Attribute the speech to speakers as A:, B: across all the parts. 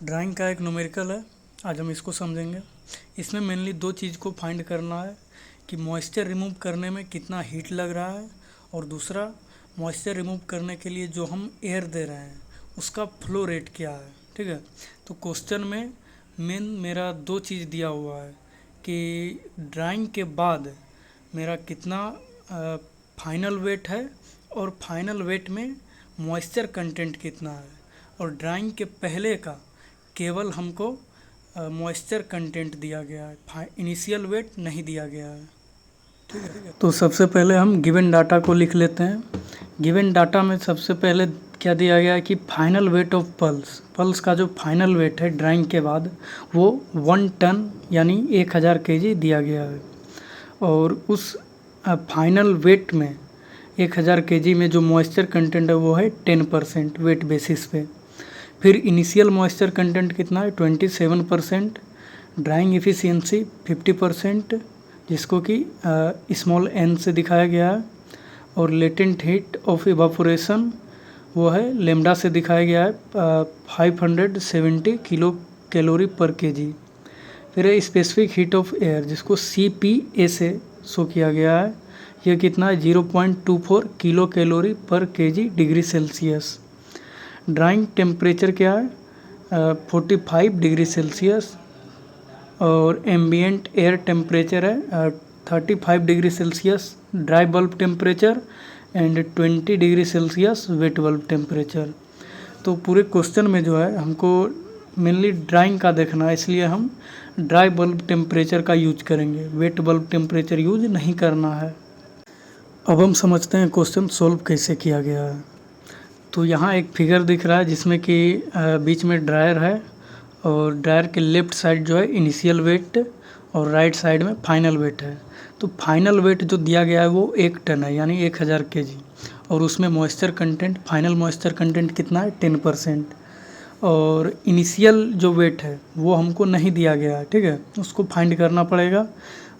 A: Drawing का एक numerical है। आज हम इसको समझेंगे। इसमें मेनली दो चीज़ को फाइंड करना है कि मॉइस्चर रिमूव करने में कितना हीट लग रहा है, और दूसरा मॉइस्चर रिमूव करने के लिए जो हम एयर दे रहे हैं उसका फ्लो रेट क्या है। ठीक है, तो क्वेश्चन में मेन मेरा दो चीज़ दिया हुआ है कि ड्राइंग के बाद मेरा कितना फाइनल वेट है और फाइनल वेट में मॉइस्चर कंटेंट कितना है, और ड्राइंग के पहले का केवल हमको मॉइस्चर कंटेंट दिया गया है, इनिशियल वेट नहीं दिया गया है। ठीक है, तो सबसे पहले हम गिवन डाटा को लिख लेते हैं। गिवन डाटा में सबसे पहले क्या दिया गया है कि फाइनल वेट ऑफ पल्स का जो फाइनल वेट है ड्राइंग के बाद वो 1 टन यानी 1000 केजी दिया गया है, और उस फाइनल वेट में 1000 केजी में जो मॉइस्चर कंटेंट है वो है 10% वेट बेसिस पे। फिर इनिशियल मॉइस्चर कंटेंट कितना है 27%, ड्राइंग एफिशिएंसी 50% जिसको कि स्मॉल n से दिखाया गया है, और लेटेंट हीट ऑफ इवापोरेशन वो है लेमडा से दिखाया गया है 570 किलो कैलोरी पर केजी। फिर है स्पेसिफिक हीट ऑफ एयर जिसको CPA से शो किया गया है, यह कितना है 0.24 किलो कैलोरी पर KG degree Celsius. Drawing temperature क्या है 45 डिग्री सेल्सियस, और एम्बिएंट एयर टेम्परेचर है 35 degree Celsius dry bulb temperature and 20 degree Celsius wet bulb temperature. तो पूरे क्वेश्चन में जो है हमको मेनली ड्राइंग का देखना है, इसलिए हम ड्राई बल्ब टेम्परेचर का यूज करेंगे, वेट बल्ब टेम्परेचर यूज नहीं करना है। अब हम समझते हैं क्वेश्चन सोल्व कैसे किया गया है। तो यहाँ एक फिगर दिख रहा है जिसमें कि बीच में ड्रायर है, और ड्रायर के लेफ़्ट साइड जो है इनिशियल वेट और राइट साइड में फाइनल वेट है। तो फाइनल वेट जो दिया गया है वो 1 टन है यानी 1000 केजी, और उसमें moisture content final moisture content कितना है 10%, और इनिशियल जो वेट है वो हमको नहीं दिया गया है। ठीक है, उसको फाइंड करना पड़ेगा।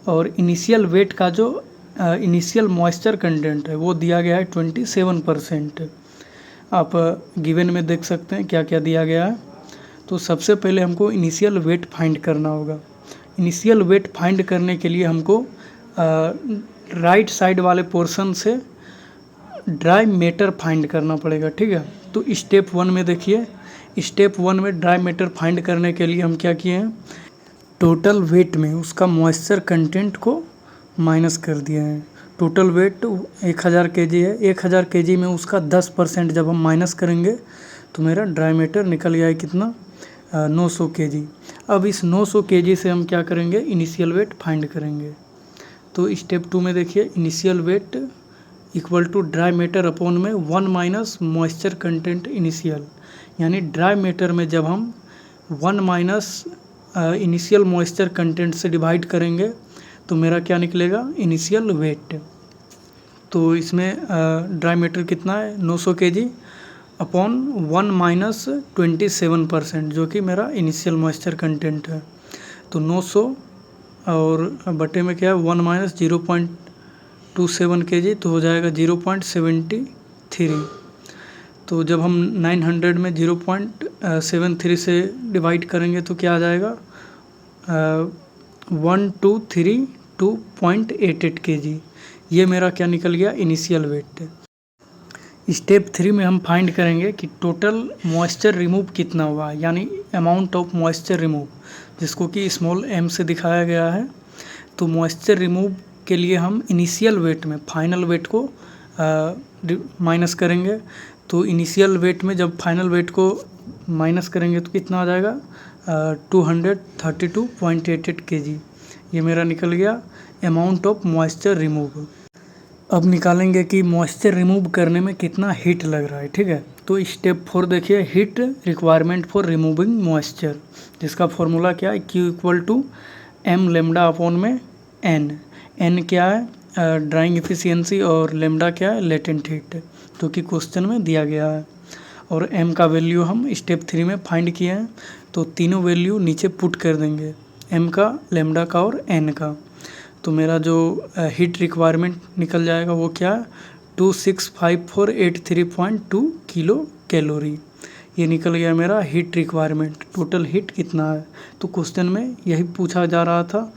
A: और इनिशियल वेट का जो इनिशियल मॉइस्चर कंटेंट है वो दिया गया है 27%। आप गिवन में देख सकते हैं क्या क्या दिया गया है। तो सबसे पहले हमको इनिशियल वेट फाइंड करना होगा। इनिशियल वेट फाइंड करने के लिए हमको राइट साइड वाले पोर्शन से ड्राई मैटर फाइंड करना पड़ेगा। ठीक है, तो स्टेप 1 में देखिए, स्टेप 1 में ड्राई मैटर फाइंड करने के लिए हम क्या किए हैं, टोटल वेट में उसका मॉइस्चर कंटेंट को माइनस कर दिए हैं। टोटल वेट 1000 केजी है, 1000 केजी में उसका 10% जब हम माइनस करेंगे तो मेरा ड्राई मैटर निकल गया है कितना 900 केजी। अब इस 900 केजी से हम क्या करेंगे, इनिशियल वेट फाइंड करेंगे। तो स्टेप 2 में देखिए, initial weight equal to dry matter upon में 1 माइनस मॉइस्चर कंटेंट इनिशियल, यानी ड्राई मैटर में जब हम 1 माइनस इनिशियल मॉइस्चर कंटेंट से डिवाइड करेंगे तो मेरा क्या निकलेगा, इनिशियल वेट। तो इसमें ड्राई मैटर कितना है 900 केजी अपॉन 1 माइनस 27% जो कि मेरा इनिशियल मॉइस्चर कंटेंट है। तो 900 और बटे में क्या है 1 माइनस 0.27 केजी, तो हो जाएगा 0.73। तो जब हम 900 में 0.73 से डिवाइड करेंगे तो क्या आ जाएगा 1232.88 केजी। ये मेरा क्या निकल गया, इनिशियल वेट। स्टेप 3 में हम फाइंड करेंगे कि टोटल मॉइस्चर रिमूव कितना हुआ, यानी अमाउंट ऑफ मॉइस्चर रिमूव, जिसको कि स्मॉल m से दिखाया गया है। तो मॉइस्चर रिमूव के लिए हम इनिशियल वेट में फाइनल वेट को माइनस करेंगे। तो इनिशियल वेट में जब फाइनल वेट को माइनस करेंगे तो कितना आ जाएगा 232.88 केजी। ये मेरा निकल गया अमाउंट ऑफ मॉइस्चर रिमूव। अब निकालेंगे कि मॉइस्चर रिमूव करने में कितना हीट लग रहा है। ठीक है, तो स्टेप 4 देखिए, heat requirement for removing moisture, जिसका फॉर्मूला क्या है, Q equal to m lambda upon में n क्या है ड्राइंग एफिशिएंसी, और लेमडा क्या है लेटेंट हीट, जो कि क्वेश्चन में दिया गया है। और m का वैल्यू हम स्टेप 3 में फाइंड किए हैं, तो तीनों वैल्यू नीचे पुट कर देंगे, m का, लेमडा का और n का। तो मेरा जो हीट रिक्वायरमेंट निकल जाएगा वो क्या है 265,483.2 किलो कैलोरी। ये निकल गया मेरा हीट रिक्वायरमेंट, टोटल हीट कितना है। तो क्वेश्चन में यही पूछा जा रहा था,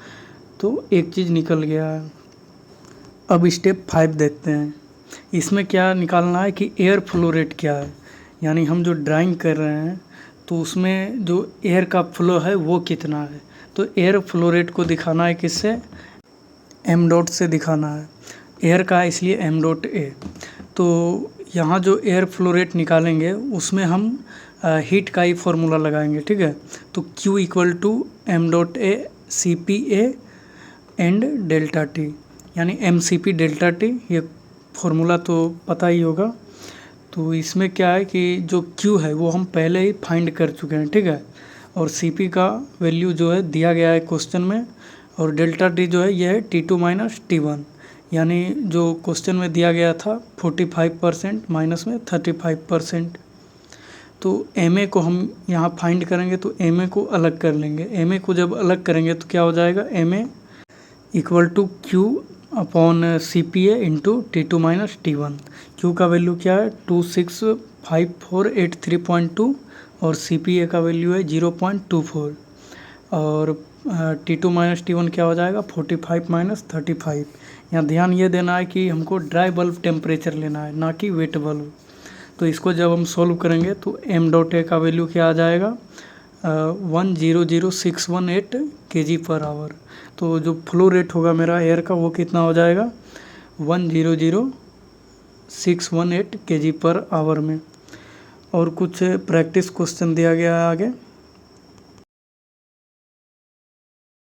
A: तो एक चीज़ निकल गया है। अब स्टेप 5 देखते हैं। इसमें क्या निकालना है कि एयर फ्लो रेट क्या है, यानी हम जो ड्राइंग कर रहे हैं तो उसमें जो एयर का फ्लो है वो कितना है। तो एयर फ्लो रेट को दिखाना है किससे, एम डॉट से दिखाना है। एयर का है इसलिए एम डॉट ए। तो यहाँ जो एयर फ्लो रेट निकालेंगे उसमें हम हीट का ही फॉर्मूला लगाएंगे, ठीक है। तो Q equal to M dot A C P A and delta T, यानी M C P delta T, ये फॉर्मूला तो पता ही होगा। तो इसमें क्या है कि जो Q है वो हम पहले ही फाइंड कर चुके हैं, ठीक है। और Cp का वैल्यू जो है दिया गया है क्वेश्चन में, और डेल्टा टी जो है यह है T2 माइनस T1, यानी जो क्वेश्चन में दिया गया था 45% माइनस में 35%। तो Ma को हम यहाँ फाइंड करेंगे तो Ma को अलग कर लेंगे। Ma को जब अलग करेंगे तो क्या हो जाएगा, Ma equal to Q upon C P A into T2 minus T1। Q का वैल्यू क्या है 265483.2 और CPA का वैल्यू है 0.24 और T2 माइनस T1 क्या हो जाएगा 45 माइनस 35। यहाँ ध्यान ये देना है कि हमको ड्राई बल्ब टेम्परेचर लेना है, ना कि वेट बल्ब। तो इसको जब हम सॉल्व करेंगे तो एम डॉट ए का वैल्यू क्या आ जाएगा 100,618 kg पर आवर। तो जो फ्लो रेट होगा मेरा एयर का वो कितना हो जाएगा 100,618 kg पर आवर में। और कुछ प्रैक्टिस क्वेश्चन दिया गया है आगे।